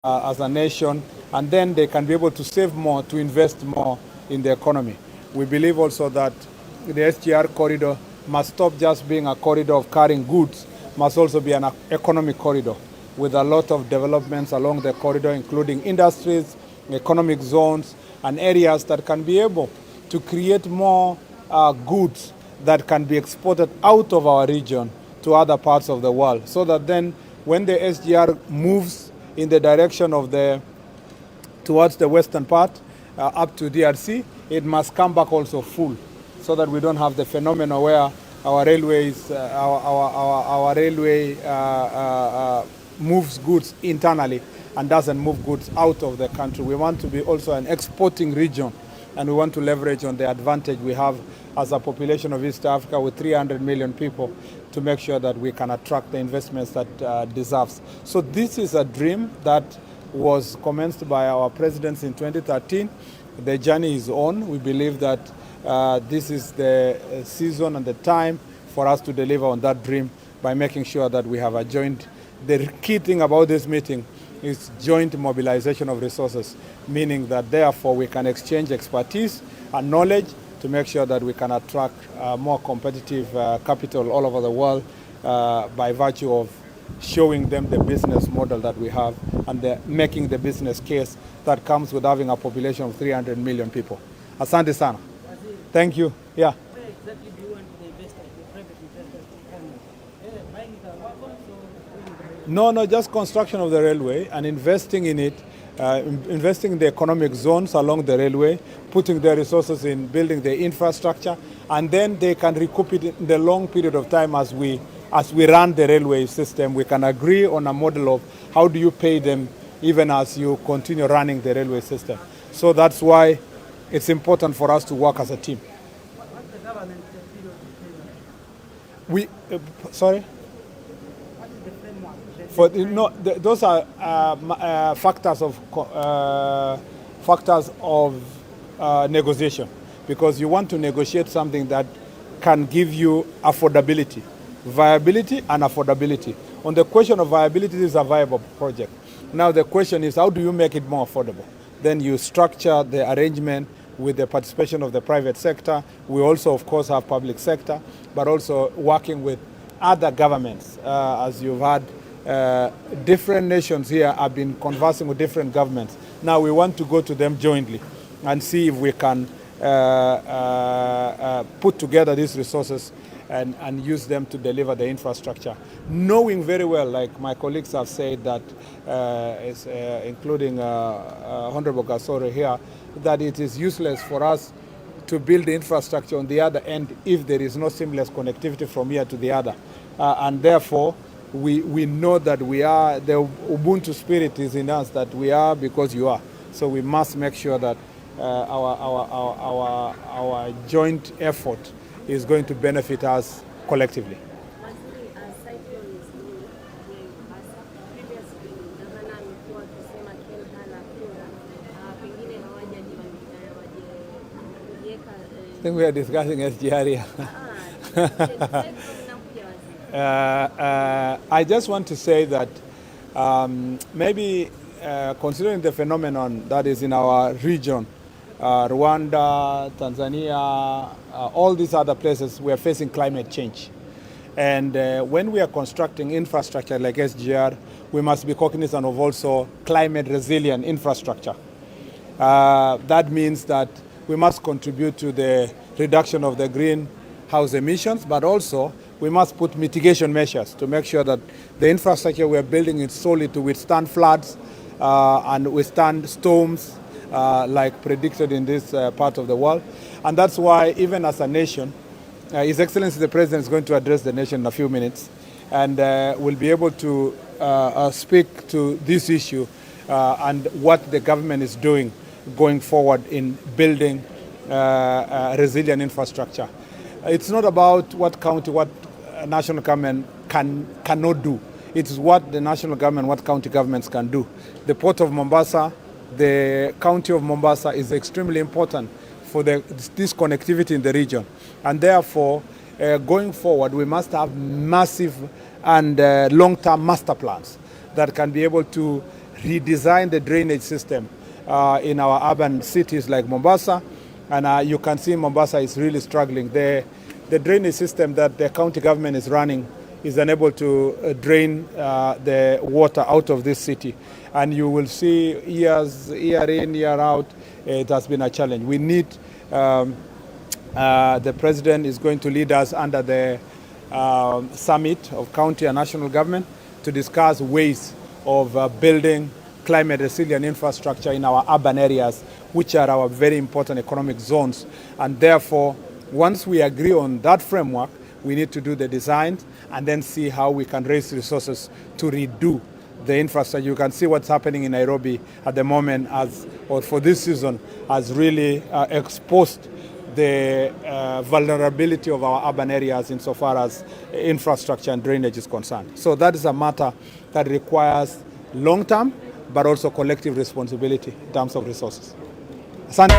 as a nation, and then they can be able to save more, to invest more in the economy. We believe also that the SGR corridor must stop just being a corridor of carrying goods, must also be an economic corridor with a lot of developments along the corridor, including industries, economic zones, and areas that can be able to create more goods that can be exported out of our region to other parts of the world, so that then when the SGR moves in the direction of towards the western part, up to DRC, it must come back also full, so that we don't have the phenomenon where our railways, our railway moves goods internally and doesn't move goods out of the country. We want to be also an exporting region, and we want to leverage on the advantage we have as a population of East Africa with 300 million people to make sure that we can attract the investments that deserves. So this is a dream that was commenced by our presidents in 2013. The journey is on. We believe that this is the season and the time for us to deliver on that dream by making sure that we have a joint. The key thing about this meeting is joint mobilization of resources, meaning that therefore we can exchange expertise and knowledge to make sure that we can attract more competitive capital all over the world by virtue of showing them the business model that we have and making the business case that comes with having a population of 300 million people. Asante sana. Thank you. Yeah. Where exactly do you want the investors, the private investors to come in? Buying the wagons or? No, just construction of the railway and investing in it, investing in the economic zones along the railway, putting their resources in building the infrastructure, and then they can recoup it in the long period of time as we run the railway system. We can agree on a model of how do you pay them even as you continue running the railway system. So that's why it's important for us to work as a team. What's the government period to pay? Sorry? What is the framework? Those are factors of negotiation, because you want to negotiate something that can give you affordability, viability and affordability. On the question of viability, this is a viable project. Now the question is, how do you make it more affordable? Then you structure the arrangement with the participation of the private sector. We also, of course, have public sector, but also working with other governments. As you've heard, different nations here have been conversing with different governments. Now we want to go to them jointly and see if we can put together these resources and use them to deliver the infrastructure. Knowing very well, like my colleagues have said, that including Honorable Gasore here, that it is useless for us to build the infrastructure on the other end if there is no seamless connectivity from here to the other. And therefore, we know that we are, the Ubuntu spirit is in us, that we are because you are. So we must make sure that our joint effort is going to benefit us collectively. I think we are discussing SGR here. I just want to say that maybe considering the phenomenon that is in our region, Rwanda, Tanzania, all these other places, we are facing climate change. And when we are constructing infrastructure like SGR, we must be cognizant of also climate resilient infrastructure. That means that we must contribute to the reduction of the greenhouse emissions, but also we must put mitigation measures to make sure that the infrastructure we are building is solid to withstand floods and withstand storms like predicted in this part of the world. And that's why, even as a nation, His Excellency the President is going to address the nation in a few minutes, and will be able to speak to this issue and what the government is doing going forward in building resilient infrastructure. It's not about what national government cannot do. It's what the national government, what county governments can do. The Port of Mombasa, the County of Mombasa is extremely important for this connectivity in the region. And therefore, going forward, we must have massive and long-term master plans that can be able to redesign the drainage system in our urban cities like Mombasa. And you can see Mombasa is really struggling. The drainage system that the county government is running is unable to drain the water out of this city. And you will see year in, year out, it has been a challenge. We need, the president is going to lead us under the summit of county and national government to discuss ways of building climate resilient infrastructure in our urban areas, which are our very important economic zones. And therefore, once we agree on that framework, we need to do the designs and then see how we can raise resources to redo the infrastructure. You can see what's happening in Nairobi at the moment, or for this season, has really exposed the vulnerability of our urban areas insofar as infrastructure and drainage is concerned. So that is a matter that requires long-term, but also collective responsibility in terms of resources. Asante.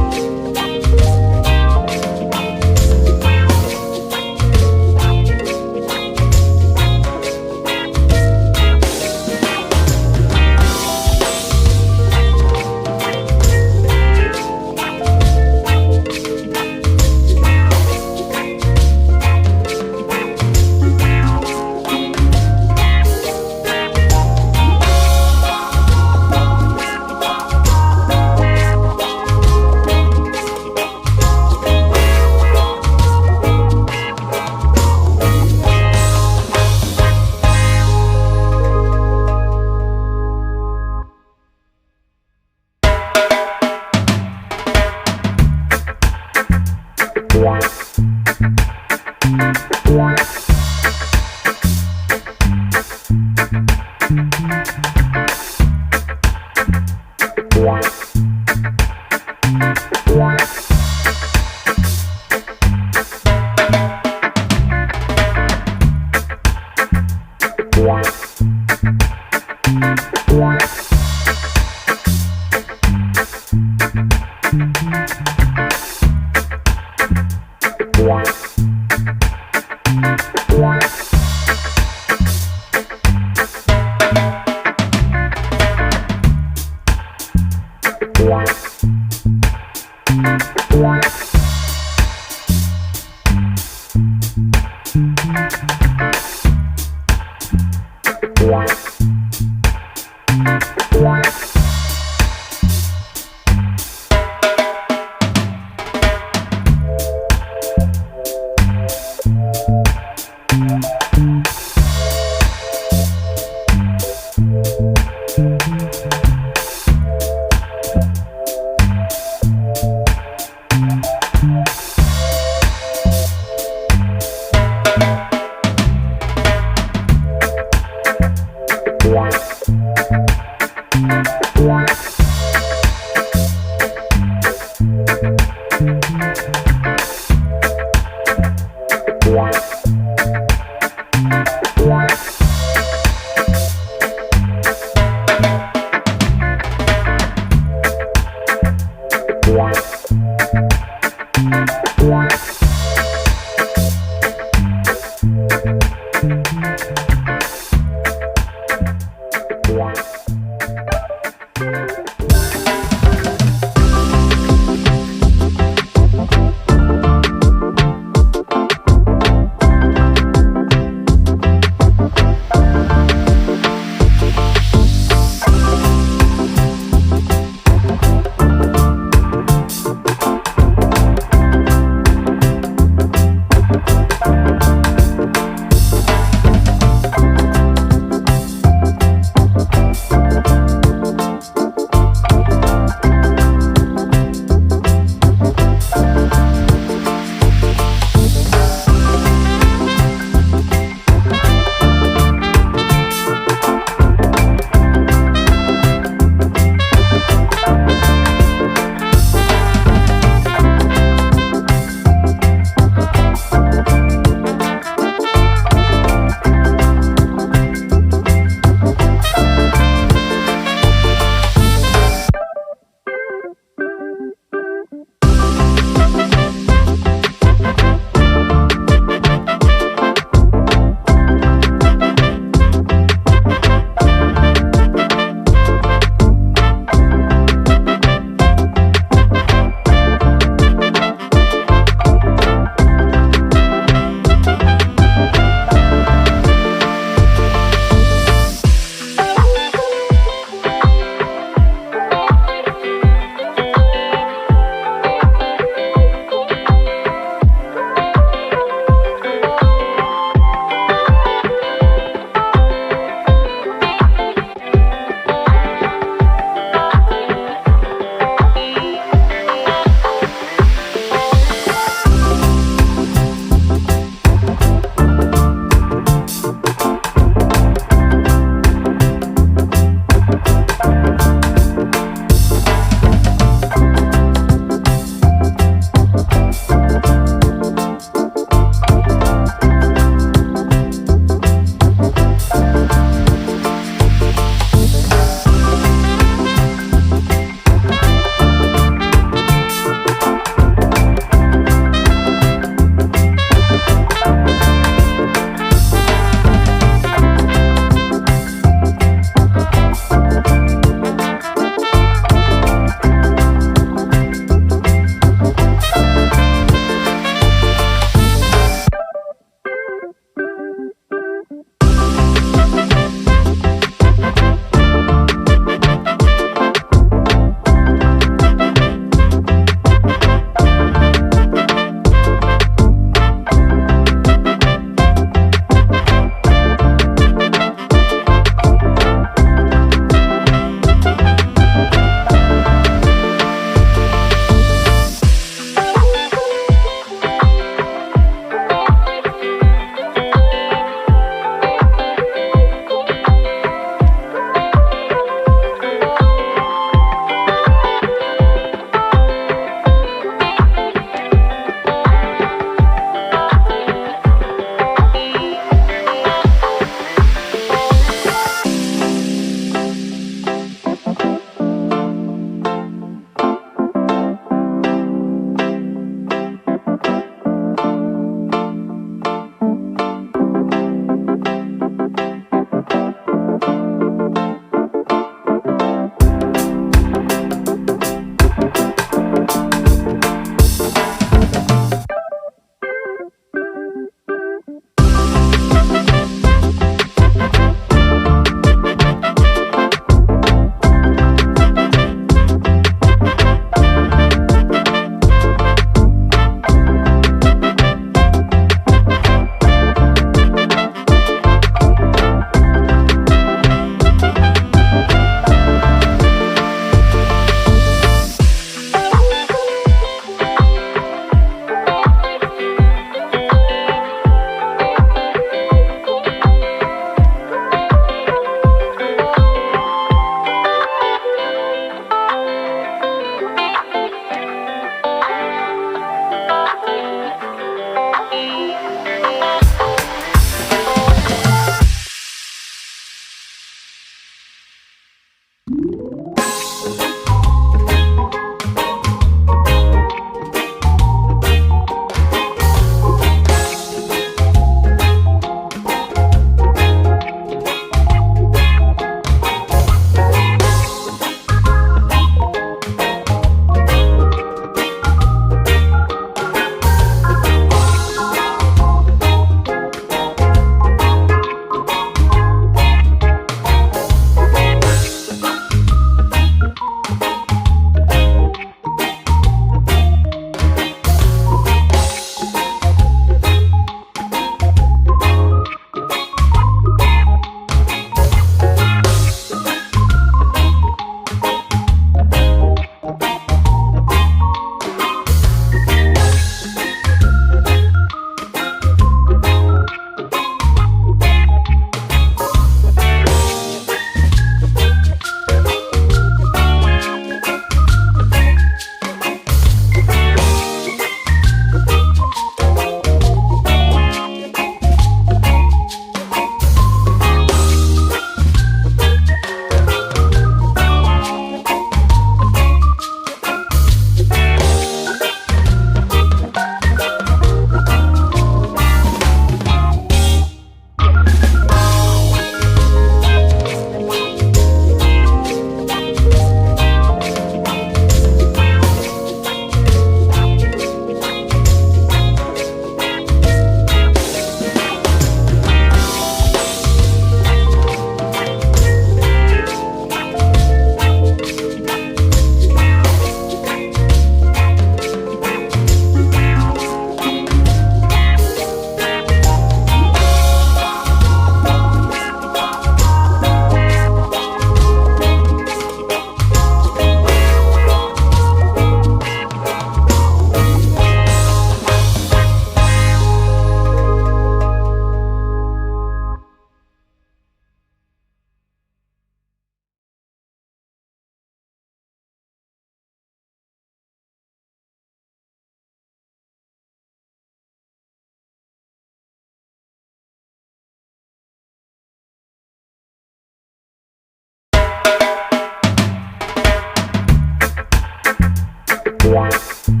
Bye.